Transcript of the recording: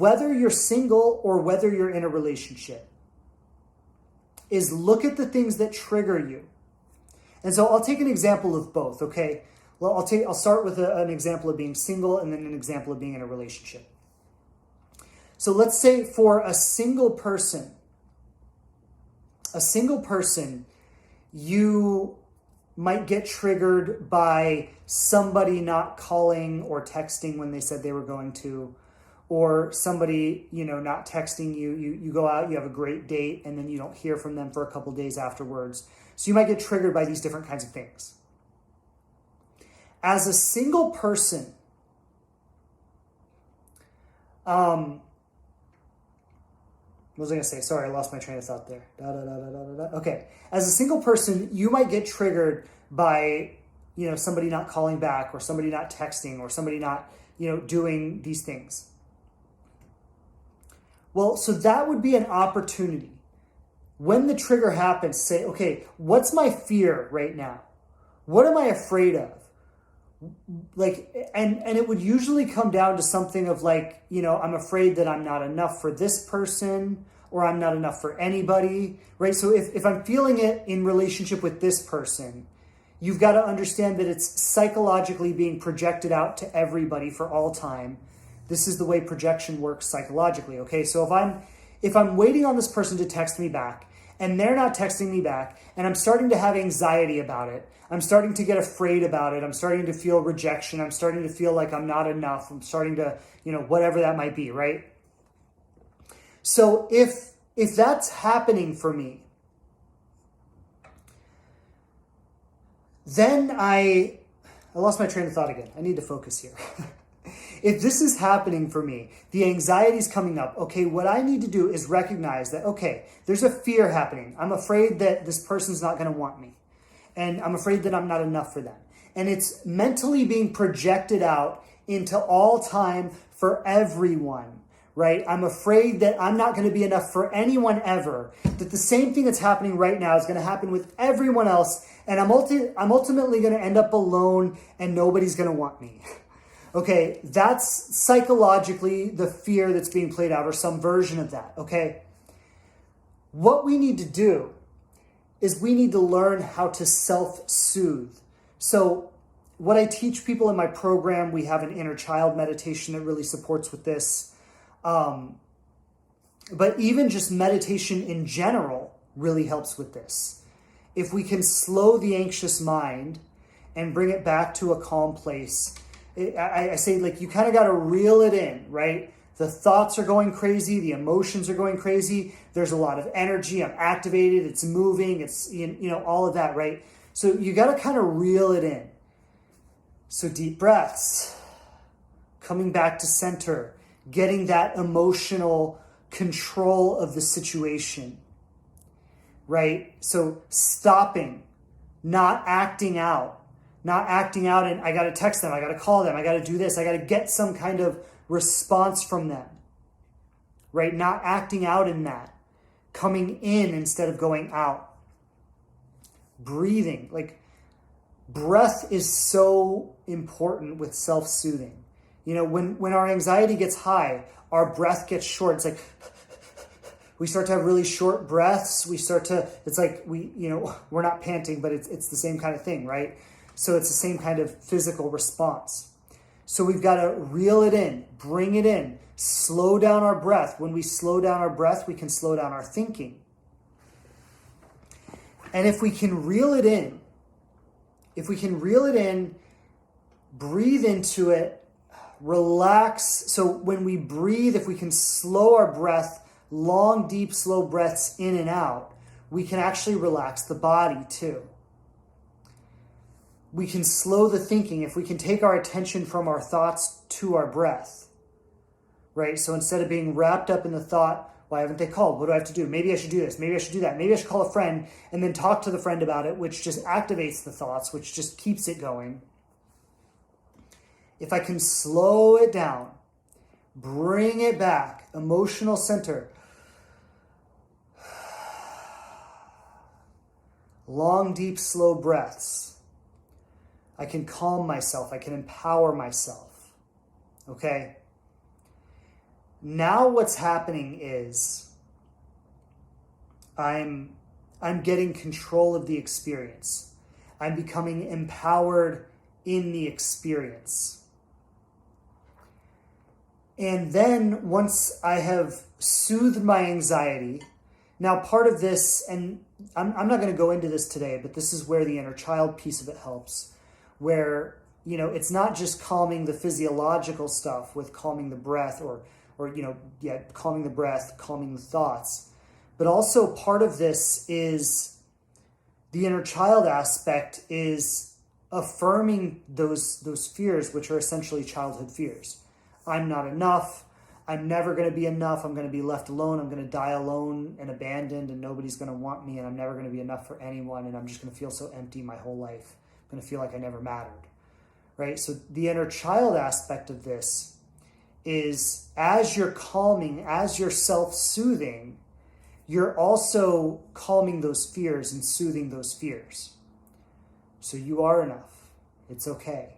whether you're single or whether you're in a relationship, is look at the things that trigger you. And so I'll take an example of both, okay? Well, I'll start with an example of being single and then an example of being in a relationship. So let's say for a single person, you might get triggered by somebody not calling or texting when they said they were going to, or somebody, not texting you. You go out, you have a great date, and then you don't hear from them for a couple days afterwards. So you might get triggered by these different kinds of things. As a single person, what was I going to say? Sorry, I lost my train of thought there. Okay. As a single person, you might get triggered by, somebody not calling back or somebody not texting or somebody not, doing these things. Well, so that would be an opportunity. When the trigger happens, say, okay, what's my fear right now? What am I afraid of? And it would usually come down to something of I'm afraid that I'm not enough for this person, or I'm not enough for anybody, right? So if I'm feeling it in relationship with this person, you've got to understand that it's psychologically being projected out to everybody for all time. This is the way projection works psychologically, okay? So if I'm waiting on this person to text me back and they're not texting me back and I'm starting to have anxiety about it, I'm starting to get afraid about it, I'm starting to feel rejection, I'm starting to feel like I'm not enough, I'm starting to, whatever that might be, right? So if that's happening for me, then I lost my train of thought again. I need to focus here. If this is happening for me, the anxiety's coming up, okay, what I need to do is recognize that, okay, there's a fear happening. I'm afraid that this person's not going to want me. And I'm afraid that I'm not enough for them. And it's mentally being projected out into all time for everyone, right? I'm afraid that I'm not going to be enough for anyone ever, that the same thing that's happening right now is going to happen with everyone else, and I'm ultimately going to end up alone and nobody's going to want me. Okay, that's psychologically the fear that's being played out, or some version of that, okay? What we need to do is we need to learn how to self-soothe. So what I teach people in my program, we have an inner child meditation that really supports with this. But even just meditation in general really helps with this. If we can slow the anxious mind and bring it back to a calm place, I say, you kind of got to reel it in, right? The thoughts are going crazy. The emotions are going crazy. There's a lot of energy. I'm activated. It's moving. It's, all of that, right? So you got to kind of reel it in. So deep breaths, coming back to center, getting that emotional control of the situation, right? So stopping, not acting out, and I got to text them, I got to call them, I got to do this, I got to get some kind of response from them, right? Not acting out in that, coming in instead of going out. Breathing, breath is so important with self-soothing. When our anxiety gets high, our breath gets short. It's like we start to have really short breaths. It's like we're not panting, but it's the same kind of thing, right? So it's the same kind of physical response. So we've got to reel it in, bring it in, slow down our breath. When we slow down our breath, we can slow down our thinking. And if we can reel it in, breathe into it, relax. So when we breathe, if we can slow our breath, long, deep, slow breaths in and out, we can actually relax the body too. We can slow the thinking if we can take our attention from our thoughts to our breath, right? So instead of being wrapped up in the thought, why haven't they called? What do I have to do? Maybe I should do this. Maybe I should do that. Maybe I should call a friend and then talk to the friend about it, which just activates the thoughts, which just keeps it going. If I can slow it down, bring it back, emotional center, long, deep, slow breaths, I can calm myself. I can empower myself. Okay? Now what's happening is I'm getting control of the experience. I'm becoming empowered in the experience. And then once I have soothed my anxiety, now part of this, and I'm not going to go into this today, but this is where the inner child piece of it helps, where, it's not just calming the physiological stuff with calming the breath or calming the breath, calming the thoughts, but also part of this is the inner child aspect is affirming those fears, which are essentially childhood fears. I'm not enough. I'm never going to be enough. I'm going to be left alone. I'm going to die alone and abandoned, and nobody's going to want me, and I'm never going to be enough for anyone, and I'm just going to feel so empty my whole life. I'm going to feel like I never mattered, right? So the inner child aspect of this is as you're calming, as you're self-soothing, you're also calming those fears and soothing those fears. So you are enough. It's okay.